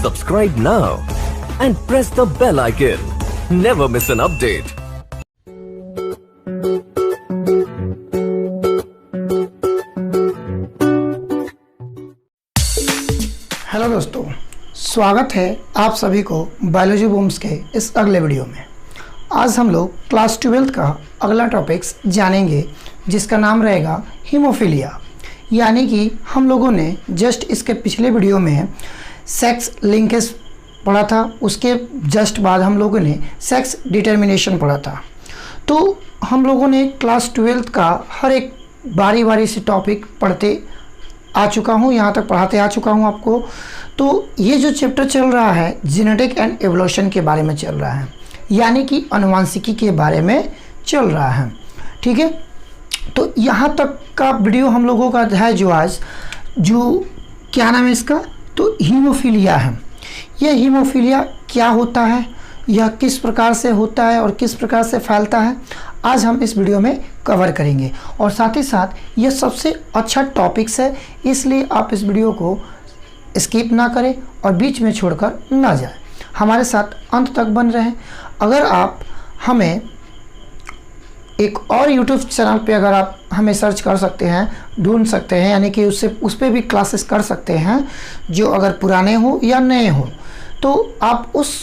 Subscribe now and press the bell icon. Never miss an update. Hello दोस्तों, स्वागत है आप सभी को बायोलॉजी बूम्स के इस अगले वीडियो में। आज हम लोग क्लास 12 का अगला टॉपिक्स जानेंगे जिसका नाम रहेगा हीमोफीलिया। यानी कि हम लोगों ने जस्ट इसके पिछले वीडियो में सेक्स लिंकेज पढ़ा था, उसके जस्ट बाद हम लोगों ने सेक्स डिटर्मिनेशन पढ़ा था। तो हम लोगों ने क्लास 12 का हर एक बारी बारी से टॉपिक पढ़ते आ चुका हूँ, यहाँ तक पढ़ाते आ चुका हूँ आपको। तो ये जो चैप्टर चल रहा है जेनेटिक एंड एवोल्यूशन के बारे में चल रहा है, यानी कि आनुवंशिकी के बारे में चल रहा है। ठीक है, तो यहाँ तक का वीडियो हम लोगों का है जो आज जो क्या नाम है इसका, तो हीमोफीलिया है। यह हीमोफीलिया क्या होता है, यह किस प्रकार से होता है और किस प्रकार से फैलता है, आज हम इस वीडियो में कवर करेंगे। और साथ ही साथ यह सबसे अच्छा टॉपिक्स है, इसलिए आप इस वीडियो को स्किप ना करें और बीच में छोड़कर ना जाएं, हमारे साथ अंत तक बन रहें। अगर आप हमें एक और YouTube चैनल पे अगर आप हमें सर्च कर सकते हैं, ढूंढ सकते हैं, यानी कि उस पर भी क्लासेस कर सकते हैं जो अगर पुराने हो या नए हो, तो आप उस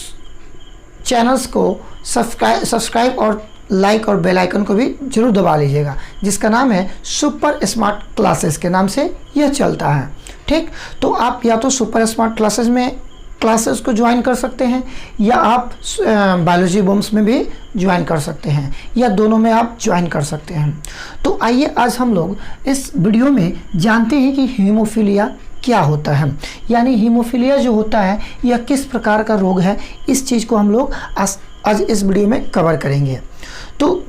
चैनल्स को सब्सक्राइब और लाइक और बेल आइकन को भी जरूर दबा लीजिएगा, जिसका नाम है सुपर स्मार्ट क्लासेस के नाम से यह चलता है। ठीक, तो आप या तो सुपर स्मार्ट क्लासेस में क्लासेस को ज्वाइन कर सकते हैं या आप बायोलॉजी बूम्स में भी ज्वाइन कर सकते हैं, या दोनों में आप ज्वाइन कर सकते हैं। तो आइए आज हम लोग इस वीडियो में जानते हैं कि हीमोफीलिया क्या होता है, यानी हीमोफीलिया जो होता है यह किस प्रकार का रोग है, इस चीज़ को हम लोग आज इस वीडियो में कवर करेंगे। तो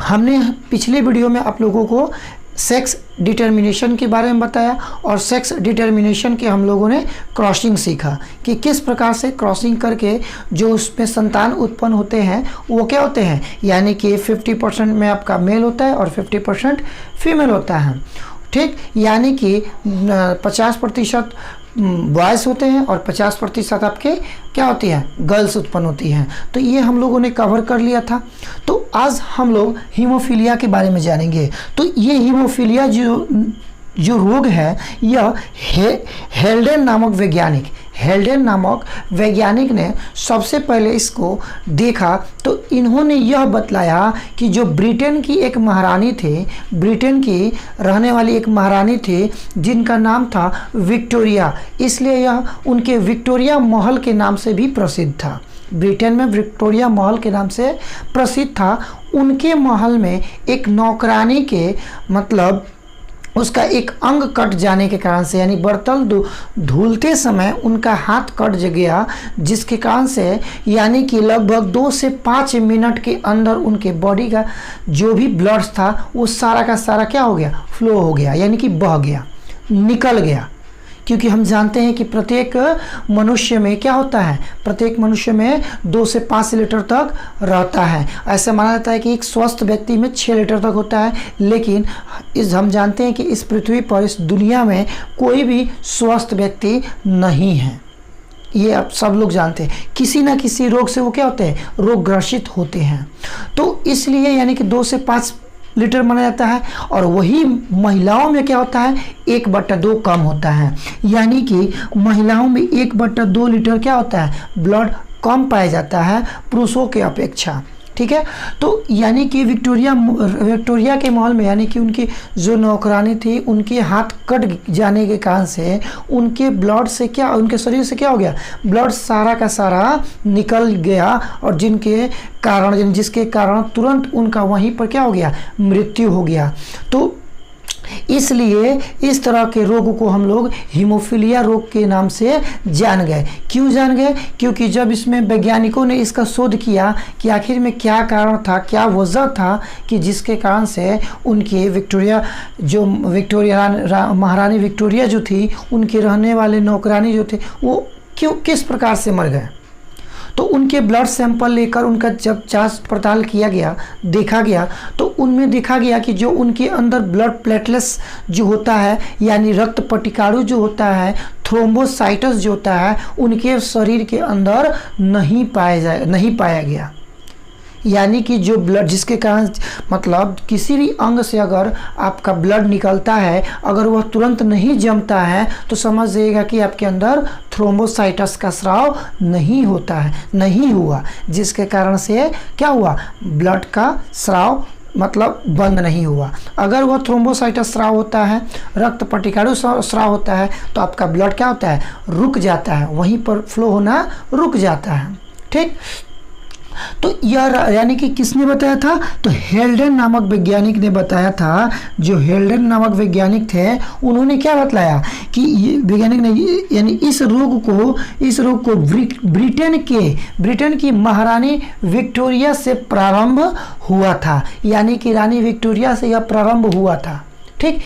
हमने पिछले वीडियो में आप लोगों को सेक्स डिटर्मिनेशन के बारे में बताया और सेक्स डिटर्मिनेशन के हम लोगों ने क्रॉसिंग सीखा कि किस प्रकार से क्रॉसिंग करके जो उसमें संतान उत्पन्न होते हैं वो क्या होते हैं, यानी कि 50% में आपका मेल होता है और 50% फीमेल होता है। ठीक, यानी कि 50% बॉयज़ होते हैं और 50% आपके क्या होती हैं, गर्ल्स उत्पन्न होती हैं। तो ये हम लोगों ने कवर कर लिया था। तो आज हम लोग हीमोफीलिया के बारे में जानेंगे। तो ये हीमोफीलिया जो रोग है यह हेल्डेन नामक वैज्ञानिक ने सबसे पहले इसको देखा। तो इन्होंने यह बतलाया कि जो ब्रिटेन की एक महारानी थी, ब्रिटेन की रहने वाली एक महारानी थी जिनका नाम था विक्टोरिया, इसलिए यह उनके विक्टोरिया महल के नाम से भी प्रसिद्ध था। ब्रिटेन में विक्टोरिया महल के नाम से प्रसिद्ध था। उनके महल में एक नौकरानी के मतलब उसका एक अंग कट जाने के कारण से, यानी बर्तन धुलते समय उनका हाथ कट गया, जिसके कारण से यानी कि लगभग 2 से 5 मिनट के अंदर उनके बॉडी का जो भी ब्लड था वो सारा का सारा क्या हो गया, फ्लो हो गया, यानी कि बह गया, निकल गया। क्योंकि हम जानते हैं कि प्रत्येक मनुष्य में क्या होता है, प्रत्येक मनुष्य में 2 से 5 लीटर तक रहता है। ऐसा माना जाता है कि एक स्वस्थ व्यक्ति में 6 लीटर तक होता है, लेकिन हम जानते हैं कि इस पृथ्वी पर, इस दुनिया में कोई भी स्वस्थ व्यक्ति नहीं है। ये आप सब लोग जानते हैं, किसी ना किसी रोग से वो क्या होते हैं, रोग ग्रसित होते हैं। तो इसलिए यानी कि 2 से 5 लीटर माना जाता है। और वही महिलाओं में क्या होता है, 1/2 कम होता है, यानी कि महिलाओं में 1/2 लीटर क्या होता है, ब्लड कम पाया जाता है पुरुषों के अपेक्षा। ठीक है, तो यानी कि विक्टोरिया के महल में, यानी कि उनकी जो नौकरानी थी उनके हाथ कट जाने के कारण से उनके ब्लड से क्या, उनके शरीर से क्या हो गया, ब्लड सारा का सारा निकल गया, और जिसके कारण तुरंत उनका वहीं पर क्या हो गया, मृत्यु हो गया। तो इसलिए इस तरह के रोग को हम लोग हीमोफीलिया रोग के नाम से जान गए। क्यों जान गए, क्योंकि जब इसमें वैज्ञानिकों ने इसका शोध किया कि आखिर में क्या कारण था, क्या वजह था कि जिसके कारण से उनकी महारानी विक्टोरिया जो थी, उनके रहने वाले नौकरानी जो थे वो किस प्रकार से मर गए। तो उनके ब्लड सैंपल लेकर उनका जब जांच पड़ताल किया गया, देखा गया, तो उनमें देखा गया कि जो उनके अंदर ब्लड प्लेटलेट्स जो होता है, यानी रक्त पटिकाणु जो होता है, थ्रोम्बोसाइटस जो होता है उनके शरीर के अंदर नहीं पाया गया। यानी कि जो ब्लड जिसके कारण मतलब किसी भी अंग से अगर आपका ब्लड निकलता है, अगर वह तुरंत नहीं जमता है तो समझ जाइएगा कि आपके अंदर थ्रोम्बोसाइटस का स्राव नहीं होता है, नहीं हुआ, जिसके कारण से क्या हुआ, ब्लड का स्राव मतलब बंद नहीं हुआ। अगर वह थ्रोम्बोसाइटस स्राव होता है, रक्त पटिकाणु स्राव होता है, तो आपका ब्लड क्या होता है, रुक जाता है, वहीं पर फ्लो होना रुक जाता है। ठीक, तो यह यानी कि किसने बताया था, तो हेल्डेन नामक वैज्ञानिक ने बताया था। जो हेल्डेन नामक वैज्ञानिक थे उन्होंने क्या बतलाया कि वैज्ञानिक ने यानी इस रोग को ब्रिटेन की महारानी विक्टोरिया से प्रारंभ हुआ था। यानी कि रानी विक्टोरिया से यह प्रारंभ हुआ था। ठीक,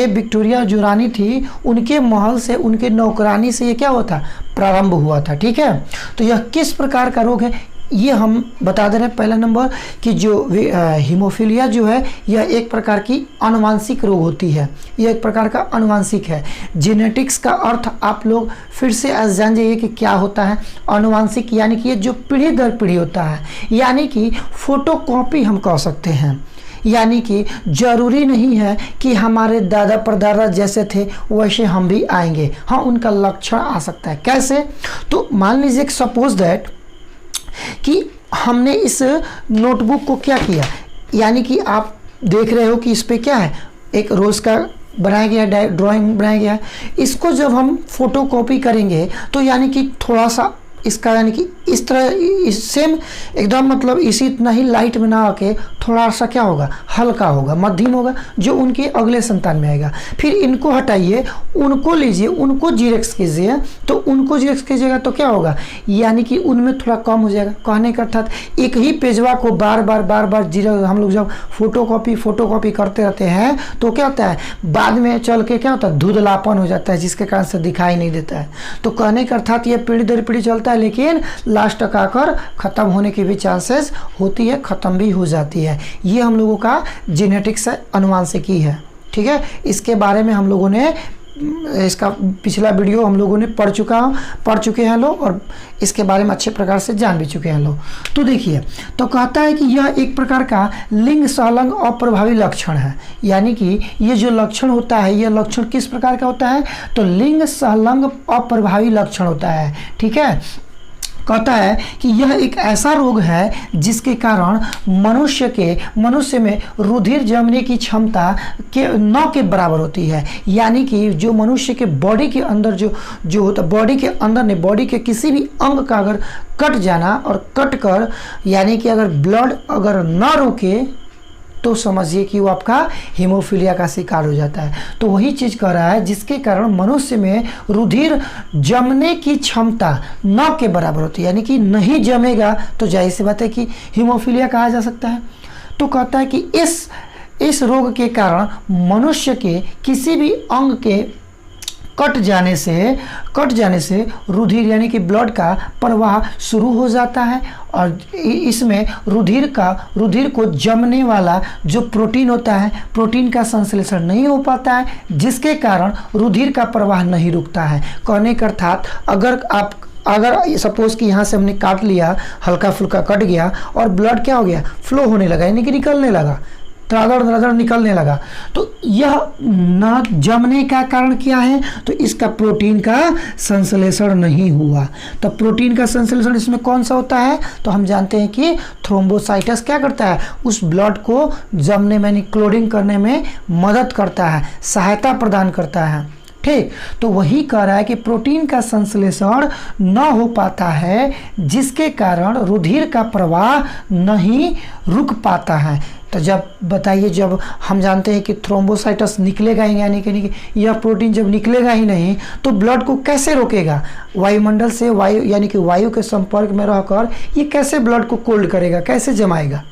विक्टोरिया जो रानी थी उनके महल से, उनके नौकरानी से ये क्या हुआ था, प्रारंभ हुआ था। ठीक है, तो यह किस प्रकार का रोग है ये हम बता दे रहे हैं। पहला नंबर कि जो हीमोफीलिया जो है यह एक प्रकार की आनुवांशिक रोग होती है, यह एक प्रकार का आनुवांशिक है। जेनेटिक्स का अर्थ आप लोग फिर से जान जाइए कि क्या होता है। आनुवांशिक यानी कि ये जो पीढ़ी दर पीढ़ी होता है, यानी कि फोटोकॉपी हम कह सकते हैं। यानी कि जरूरी नहीं है कि हमारे दादा परदादा जैसे थे वैसे हम भी आएंगे, हाँ उनका लक्षण आ सकता है। कैसे, तो मान लीजिए कि सपोज दैट कि हमने इस नोटबुक को क्या किया, यानी कि आप देख रहे हो कि इस पे क्या है, एक रोज़ का बनाया गया ड्राइंग बनाया गया है। इसको जब हम फोटोकॉपी करेंगे तो यानी कि थोड़ा सा इसका यानी कि इस तरह सेम एकदम मतलब इसी इतना ही लाइट में ना आके थोड़ा सा क्या होगा, हल्का होगा, मध्यम होगा, जो उनके अगले संतान में आएगा। फिर इनको हटाइए, उनको लीजिए, उनको जीरेक्स कीजिए, तो उनको जीरेक्स कीजिएगा तो क्या होगा, यानी कि उनमें थोड़ा कम हो जाएगा। कहने का अर्थात एक ही पेजवा को बार बार जीरेक्स हम लोग जब फोटोकॉपी करते रहते हैं तो क्या होता है, बाद में चल के क्या होता है, धुंधलापन हो जाता है, जिसके कारण से दिखाई नहीं देता है। तो कहने का अर्थात ये पीढ़ी दर पीढ़ी चलता है, लेकिन लास्ट तक आकर ख़त्म होने की भी चांसेस होती है, ख़त्म भी हो जाती है। ये हम लोगों का जेनेटिक्स अनुवांशिकी है। ठीक है, इसके बारे में हम लोगों ने इसका पिछला वीडियो हम लोगों ने पढ़ चुके हैं लोग, और इसके बारे में अच्छे प्रकार से जान भी चुके हैं लोग। तो देखिए, तो कहता है कि यह एक प्रकार का लिंग सहलंग अप्रभावी लक्षण है। यानी कि ये जो लक्षण होता है, यह लक्षण किस प्रकार का होता है, तो लिंग सहलंग अप्रभावी लक्षण होता है। ठीक है, कहता है कि यह एक ऐसा रोग है जिसके कारण मनुष्य में रुधिर जमने की क्षमता के 9 के बराबर होती है। यानी कि जो मनुष्य के बॉडी के अंदर जो होता है, बॉडी के अंदर ने बॉडी के किसी भी अंग का अगर कट जाना और कट कर यानी कि अगर ब्लड अगर ना रुके तो समझिए कि वो आपका हीमोफीलिया का शिकार हो जाता है। तो वही चीज़ कह रहा है जिसके कारण मनुष्य में रुधिर जमने की क्षमता 9 के बराबर होती है। यानी कि नहीं जमेगा तो जाहिर सी बात है कि हीमोफीलिया कहा जा सकता है। तो कहता है कि इस रोग के कारण मनुष्य के किसी भी अंग के कट जाने से रुधिर यानी कि ब्लड का प्रवाह शुरू हो जाता है, और इसमें रुधिर को जमने वाला जो प्रोटीन होता है, प्रोटीन का संश्लेषण नहीं हो पाता है, जिसके कारण रुधिर का प्रवाह नहीं रुकता है। कहने का अर्थात अगर सपोज कि यहाँ से हमने काट लिया, हल्का फुल्का कट गया और ब्लड क्या हो गया, फ्लो होने लगा, यानी कि निकलने लगा, दरादर निकलने लगा, तो यह न जमने का कारण क्या है, तो इसका प्रोटीन का संश्लेषण नहीं हुआ। तो प्रोटीन का संश्लेषण इसमें कौन सा होता है, तो हम जानते हैं कि थ्रोम्बोसाइटस क्या करता है, उस ब्लड को जमने में क्लोटिंग करने में मदद करता है, सहायता प्रदान करता है। ठीक, तो वही कह रहा है कि प्रोटीन का संश्लेषण न हो पाता है, जिसके कारण रुधिर का प्रवाह नहीं रुक पाता है। तो जब हम जानते हैं कि थ्रोम्बोसाइटस निकलेगा ही, यानी कि यह प्रोटीन जब निकलेगा ही नहीं तो ब्लड को कैसे रोकेगा, वायुमंडल से यानी कि वायु के संपर्क में रहकर ये कैसे ब्लड को कोल्ड करेगा, कैसे जमाएगा।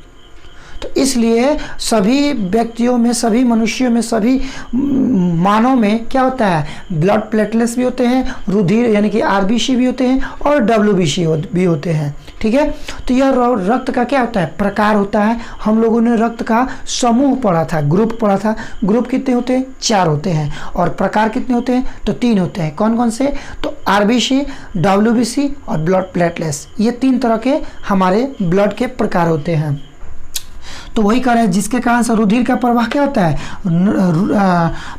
तो इसलिए सभी व्यक्तियों में, सभी मनुष्यों में, सभी मानव में क्या होता है, ब्लड प्लेटलेट्स भी होते हैं, रुधिर यानी कि आरबीसी भी होते हैं और डब्ल्यूबीसी भी होते हैं। ठीक है। तो यह रक्त का क्या होता है, प्रकार होता है। हम लोगों ने रक्त का समूह पढ़ा था, ग्रुप पढ़ा था। ग्रुप कितने होते हैं, 4 होते हैं। और प्रकार कितने होते हैं, तो 3 होते हैं। कौन कौन से, तो आरबीसी, डब्ल्यूबीसी और ब्लड प्लेटलेट्स, ये 3 तरह के हमारे ब्लड के प्रकार होते हैं। तो वही कह रहे हैं, जिसके कारण से रुधिर का प्रवाह क्या होता है,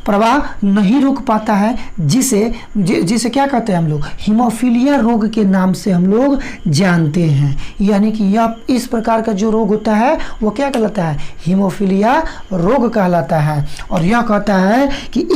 प्रवाह नहीं रुक पाता है, जिसे क्या कहते हैं हम लोग, हीमोफीलिया रोग के नाम से हम लोग जानते हैं। यानी कि यह इस प्रकार का जो रोग होता है वो क्या कहलाता है, हीमोफीलिया रोग कहलाता है। और यह कहता है कि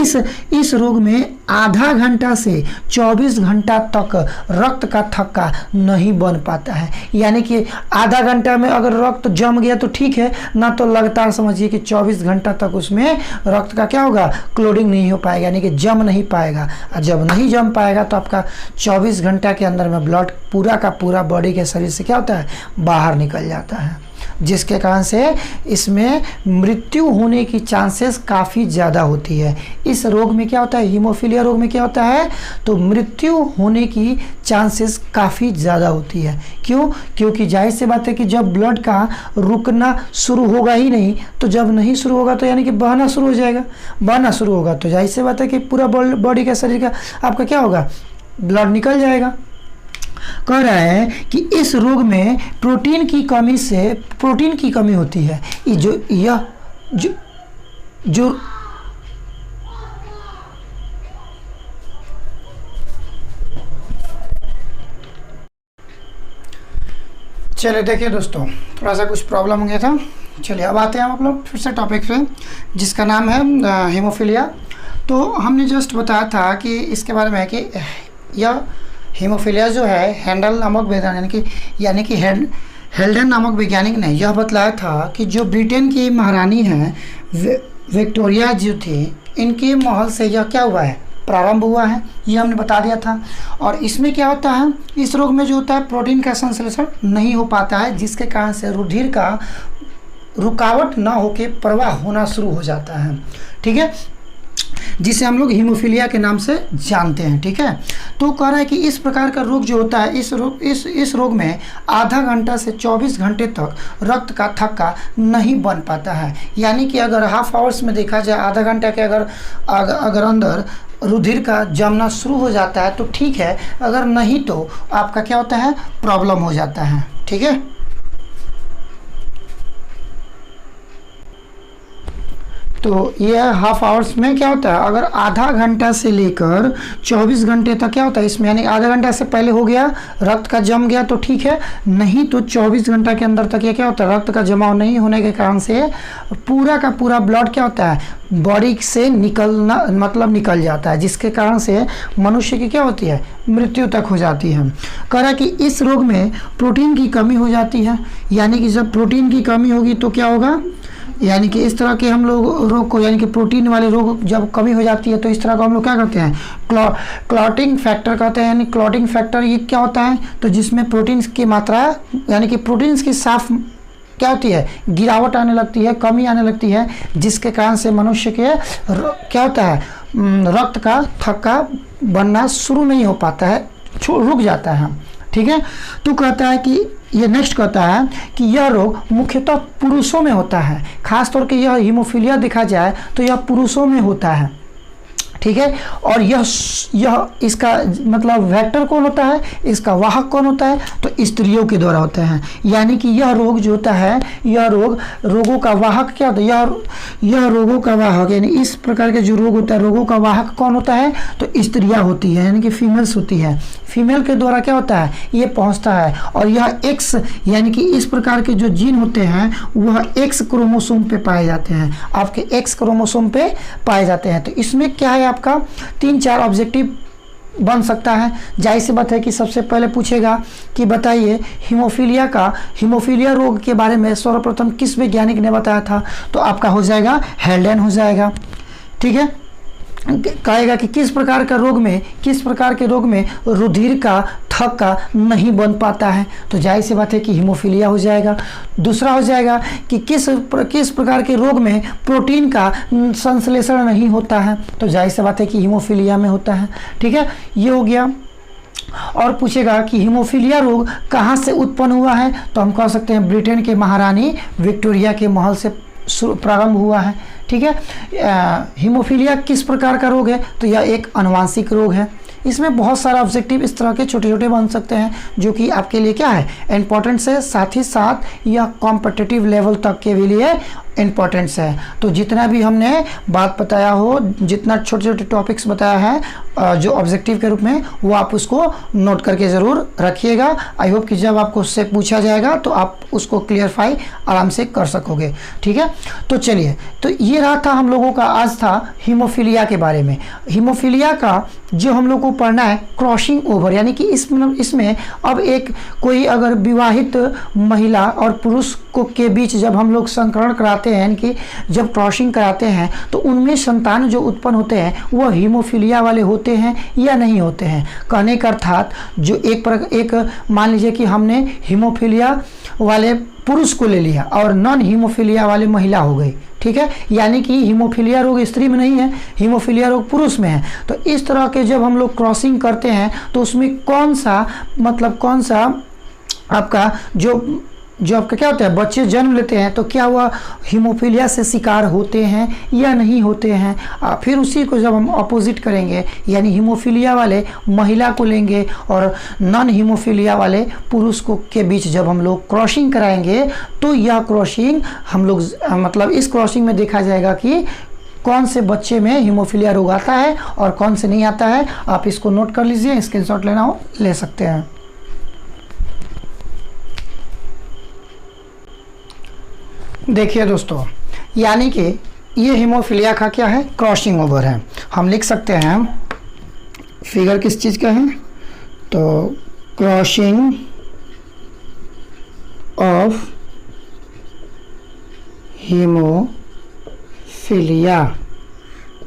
इस रोग में आधा घंटा से 24 घंटा तक रक्त का थक्का नहीं बन पाता है। यानी कि आधा घंटा में अगर रक्त जम गया तो ठीक है ना, तो लगातार समझिए कि 24 घंटा तक उसमें रक्त का क्या होगा, क्लोडिंग नहीं हो पाएगा, यानी कि जम नहीं पाएगा। और जब नहीं जम पाएगा तो आपका 24 घंटा के अंदर में ब्लड पूरा का पूरा बॉडी के शरीर से क्या होता है, बाहर निकल जाता है, जिसके कारण से इसमें मृत्यु होने की चांसेस काफ़ी ज़्यादा होती है। इस रोग में क्या होता है, हीमोफीलिया रोग में क्या होता है, तो मृत्यु होने की चांसेस काफ़ी ज़्यादा होती है। क्यों, क्योंकि जाहिर सी बात है कि जब ब्लड का रुकना शुरू होगा ही नहीं, तो जब नहीं शुरू होगा तो यानी कि बहना शुरू हो जाएगा। बहना शुरू होगा तो जाहिर सी बात है कि पूरा बॉडी का, शरीर का आपका क्या होगा, ब्लड निकल जाएगा। कह रहा है कि इस रोग में प्रोटीन की कमी होती है। जो चलिए देखिए दोस्तों, थोड़ा सा कुछ प्रॉब्लम हो गया था। चलिए अब आते हैं हम लोग फिर से टॉपिक पे, जिसका नाम है हीमोफीलिया। तो हमने जस्ट बताया था कि इसके बारे में है कि यह हीमोफीलिया जो है, हेंडल नामक वैज्ञानिक यानी कि हेल्डन नामक वैज्ञानिक ने यह बतलाया था कि जो ब्रिटेन की महारानी हैं विक्टोरिया जो थी, इनके महल से यह क्या हुआ है, प्रारंभ हुआ है। ये हमने बता दिया था। और इसमें क्या होता है, इस रोग में जो होता है प्रोटीन का संश्लेषण नहीं हो पाता है, जिसके कारण से रुधिर का रुकावट ना होके प्रवाह होना शुरू हो जाता है, ठीक है, जिसे हम लोग हीमोफीलिया के नाम से जानते हैं, ठीक है। तो कह रहा है कि इस प्रकार का रोग जो होता है, इस रोग में आधा घंटा से 24 घंटे तक रक्त का थक्का नहीं बन पाता है। यानी कि अगर हाफ आवर्स में देखा जाए, आधा घंटा के अगर अंदर रुधिर का जमना शुरू हो जाता है तो ठीक है, अगर नहीं तो आपका क्या होता है, प्रॉब्लम हो जाता है, ठीक है। तो यह हाफ आवर्स में क्या होता है, अगर आधा घंटा से लेकर 24 घंटे तक क्या होता है इसमें, यानी आधा घंटा से पहले हो गया, रक्त का जम गया तो ठीक है, नहीं तो 24 घंटा के अंदर तक ये क्या होता है, रक्त का जमाव नहीं होने के कारण से पूरा का पूरा ब्लड क्या होता है, बॉडी से निकल जाता है, जिसके कारण से मनुष्य की क्या होती है, मृत्यु तक हो जाती है। कह रहा है कि इस रोग में प्रोटीन की कमी हो जाती है। यानी कि जब प्रोटीन की कमी होगी तो क्या होगा, यानी कि इस तरह के हम लोग रोग को, यानी कि प्रोटीन वाले रोग जब कमी हो जाती है तो इस तरह को हम लोग क्या करते हैं, क्लॉटिंग फैक्टर कहते हैं। यानी क्लॉटिंग फैक्टर ये क्या होता है, तो जिसमें प्रोटीन्स की मात्रा, यानी कि प्रोटीन्स की साफ क्या होती है, गिरावट आने लगती है, कमी आने लगती है, जिसके कारण से मनुष्य के क्या होता है, रक्त का थक्का बनना शुरू नहीं हो पाता है, रुक जाता है, ठीक है। तो कहता है कि ये नेक्स्ट कहता है कि यह रोग मुख्यतः पुरुषों में होता है। खास तौर पे यह हीमोफीलिया देखा जाए तो यह पुरुषों में होता है, ठीक है। और यह इसका मतलब वेक्टर कौन होता है, इसका वाहक कौन होता है, तो स्त्रियों के द्वारा होता है। यानी कि यह रोग जो होता है, यह रोगों का वाहक क्या होता है, यह रोगों का वाहक, यानी इस प्रकार के जो रोग होता है, रोगों का वाहक कौन होता है, तो स्त्रियां होती है, यानी कि फीमेल्स होती है। फीमेल के द्वारा क्या होता है, ये पहुंचता है। और यह एक्स, यानी कि इस प्रकार के जो जीन होते हैं वह एक्स क्रोमोसोम पे पाए जाते हैं, आपके एक्स क्रोमोसोम पे पाए जाते हैं। तो इसमें क्या है, आपका 3-4 ऑब्जेक्टिव बन सकता है। जाहिर सी बात है कि सबसे पहले पूछेगा कि बताइए हीमोफीलिया रोग के बारे में सर्वप्रथम किस वैज्ञानिक ने बताया था, तो आपका हो जाएगा हेल्डन हो जाएगा, ठीक है। कहेगा कि किस प्रकार के रोग में रुधिर का थक्का नहीं बन पाता है, तो जाहिर सी बात है कि हीमोफीलिया हो जाएगा। दूसरा हो जाएगा कि किस प्रकार के रोग में प्रोटीन का संश्लेषण नहीं होता है, तो जाहिर सी बात है कि हीमोफीलिया में होता है, ठीक है। ये हो गया। और पूछेगा कि हीमोफीलिया रोग कहाँ से उत्पन्न हुआ है, तो हम कह सकते हैं ब्रिटेन के महारानी विक्टोरिया के महल से प्रारंभ हुआ है। ठीक है, हीमोफीलिया किस प्रकार का रोग है, तो यह एक आनुवंशिक रोग है। इसमें बहुत सारा ऑब्जेक्टिव इस तरह के छोटे छोटे बन सकते हैं जो कि आपके लिए क्या है, इम्पोर्टेंट्स है, साथ ही साथ यह कॉम्पिटिटिव लेवल तक के लिए इम्पोर्टेंट्स है। तो जितना भी हमने बात बताया हो, जितना छोटे छोटे टॉपिक्स बताया है जो ऑब्जेक्टिव के रूप में, वो आप उसको नोट करके ज़रूर रखिएगा। आई होप कि जब आपको उससे पूछा जाएगा तो आप उसको क्लियरफाई आराम से कर सकोगे। ठीक है, तो चलिए, तो ये रहा था हम लोगों का आज था हीमोफीलिया के बारे में। हीमोफीलिया का जो हम लोग को पढ़ना है क्रॉसिंग ओवर, यानी कि इसमें अब एक कोई अगर विवाहित महिला और पुरुष को के बीच जब हम लोग संकरण कराते हैं, यानी कि जब क्रॉसिंग कराते हैं, तो उनमें संतान जो उत्पन्न होते हैं वह हीमोफीलिया वाले होते हैं या नहीं होते हैं। कहने का अर्थात जो एक मान लीजिए कि हमने हीमोफीलिया वाले पुरुष को ले लिया और नॉन हीमोफीलिया वाले महिला हो गई। ठीक है, यानी कि हीमोफीलिया रोग स्त्री में नहीं है, हीमोफीलिया रोग पुरुष में है। तो इस तरह के जब हम लोग क्रॉसिंग करते हैं तो उसमें कौन सा आपका जो आपका क्या होता है, बच्चे जन्म लेते हैं तो क्या हुआ, हीमोफीलिया से शिकार होते हैं या नहीं होते हैं। फिर उसी को जब हम अपोजिट करेंगे, यानी हीमोफीलिया वाले महिला को लेंगे और नॉन हीमोफीलिया वाले पुरुष को के बीच जब हम लोग क्रॉसिंग कराएंगे, तो यह क्रॉसिंग हम लोग मतलब इस क्रॉसिंग में देखा जाएगा कि कौन से बच्चे में हीमोफीलिया रोग आता है और कौन से नहीं आता है। आप इसको नोट कर लीजिए, स्क्रीनशॉट लेना हो ले सकते हैं। देखिए दोस्तों, यानी कि ये हीमोफीलिया का क्या है, क्रॉसिंग ओवर है। हम लिख सकते हैं, फिगर किस चीज़ का है, तो क्रॉसिंग ऑफ हीमोफीलिया।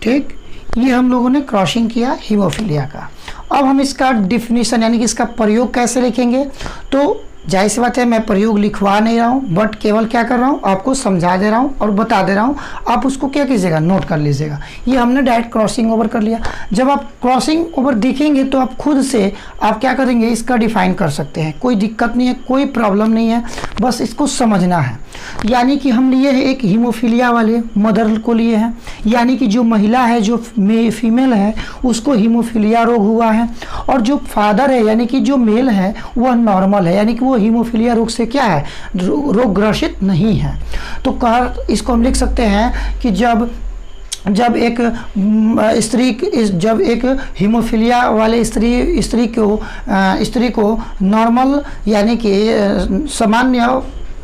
ठीक, ये हम लोगों ने क्रॉसिंग किया हीमोफीलिया का। अब हम इसका डिफिनीशन यानी कि इसका प्रयोग कैसे लिखेंगे, तो जाहिर सी बात है मैं प्रयोग लिखवा नहीं रहा हूँ, बट केवल क्या कर रहा हूँ, आपको समझा दे रहा हूँ और बता दे रहा हूँ। आप उसको क्या कीजिएगा, नोट कर लीजिएगा। ये हमने डायरेक्ट क्रॉसिंग ओवर कर लिया। जब आप क्रॉसिंग ओवर देखेंगे तो आप खुद से आप क्या करेंगे, इसका डिफाइन कर सकते हैं। कोई दिक्कत नहीं है, कोई प्रॉब्लम नहीं है, बस इसको समझना है। यानी कि हम लिए हैं एक हीमोफीलिया वाले मदर को लिए हैं, यानी कि जो महिला है, जो फीमेल है, उसको हीमोफीलिया रोग हुआ है, और जो फादर है यानी कि जो मेल है वह नॉर्मल है, यानी कि वो हीमोफीलिया रोग से क्या है, रोग ग्रसित नहीं है। तो इसको हम लिख सकते हैं कि जब एक हीमोफीलिया वाले स्त्री को नॉर्मल यानी कि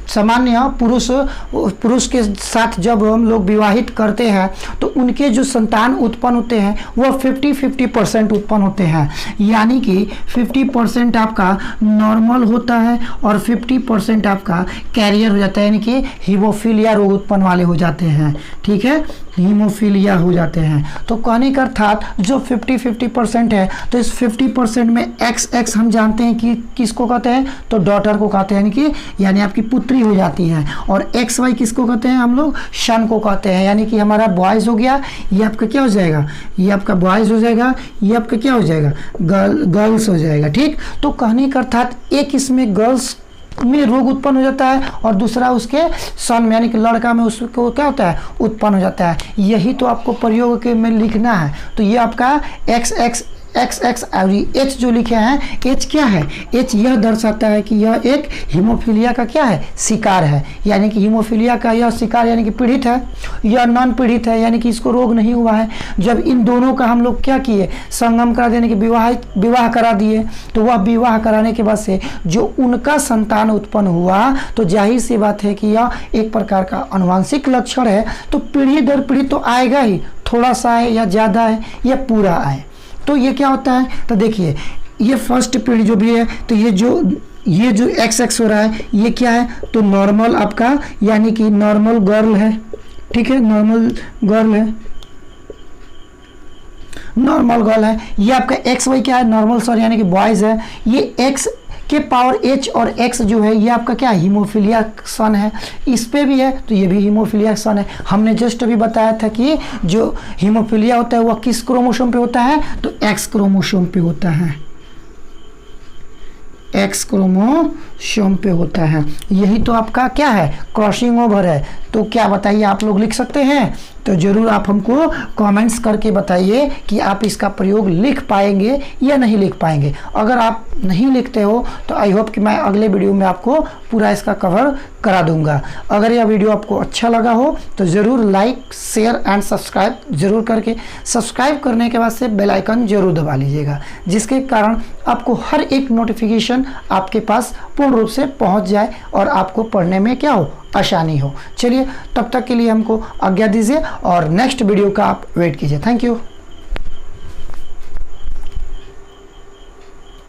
सामान्य पुरुष के साथ जब हम लोग विवाहित करते हैं तो उनके जो संतान उत्पन्न होते हैं वह 50-50% उत्पन्न होते हैं, यानी कि 50% आपका नॉर्मल होता है और 50% आपका कैरियर हो जाता है, यानी कि हीमोफीलिया रोग उत्पन्न वाले हो जाते हैं। ठीक है, हीमोफीलिया हो जाते हैं। तो कहने का अर्थात जो 50-50% है, तो इस 50% में XX हम जानते हैं कि किसको कहते हैं, तो डॉटर को कहते हैं, यानी आपकी पुत्री हो जाती है। और XY किसको कहते हैं, हम लोग सन को कहते हैं, यानी कि हमारा बॉयज़ हो गया, ये आपका क्या हो जाएगा, ये आपका बॉयज़ हो जाएगा, ये आपका क्या हो जाएगा, गर्ल्स हो जाएगा। ठीक, तो कहने का अर्थात एक इसमें गर्ल्स में रोग उत्पन्न हो जाता है और दूसरा उसके सन में यानी कि लड़का में उसको क्या होता है, उत्पन्न हो जाता है। यही तो आपको प्रयोग के में लिखना है। तो ये आपका XX और H जो लिखे हैं, H क्या है, H यह दर्शाता है कि यह एक हीमोफीलिया का क्या है, शिकार है, यानी कि हीमोफीलिया का यह शिकार यानी कि पीड़ित है, यह नॉन पीड़ित है, यानी कि इसको रोग नहीं हुआ है। जब इन दोनों का हम लोग क्या किए, संगम करा देने के विवाह करा दिए, तो वह विवाह कराने के बाद से जो उनका संतान उत्पन्न हुआ, तो जाहिर सी बात है कि यह एक प्रकार का आनुवंशिक लक्षण है। तो पीढ़ी दर पीढ़ी तो आएगा ही, थोड़ा सा है या ज़्यादा है या पूरा आए। तो ये क्या होता है, तो देखिए ये फर्स्ट पीढ़ी जो भी है, तो ये जो XX हो रहा है ये क्या है, तो नॉर्मल आपका यानी कि नॉर्मल गर्ल है। ठीक है, नॉर्मल गर्ल है, नॉर्मल गर्ल है। ये आपका XY क्या है, नॉर्मल सर यानी कि बॉयज़ है। ये X के पावर H और X जो है ये आपका क्या, हीमोफीलिया सन है। इस पे भी है तो ये भी हीमोफीलिया सन है। हमने जस्ट अभी बताया था कि जो हीमोफीलिया होता है वह किस क्रोमोसोम पे होता है, तो X क्रोमोसोम पे होता है। एक्स क्रोमोसोम पे होता है। यही तो आपका क्या है, क्रॉसिंग ओवर है। तो क्या बताइए, आप लोग लिख सकते हैं? तो ज़रूर आप हमको कमेंट्स करके बताइए कि आप इसका प्रयोग लिख पाएंगे या नहीं लिख पाएंगे। अगर आप नहीं लिखते हो तो आई होप कि मैं अगले वीडियो में आपको पूरा इसका कवर करा दूंगा। अगर यह वीडियो आपको अच्छा लगा हो तो ज़रूर लाइक, शेयर एंड सब्सक्राइब ज़रूर करके, सब्सक्राइब करने के बाद से बेल आइकन ज़रूर दबा लीजिएगा, जिसके कारण आपको हर एक नोटिफिकेशन आपके पास पूर्ण रूप से पहुंच जाए और आपको पढ़ने में क्या हो, आसानी हो। चलिए, तब तक के लिए हमको आज्ञा दीजिए और नेक्स्ट वीडियो का आप वेट कीजिए। Thank you.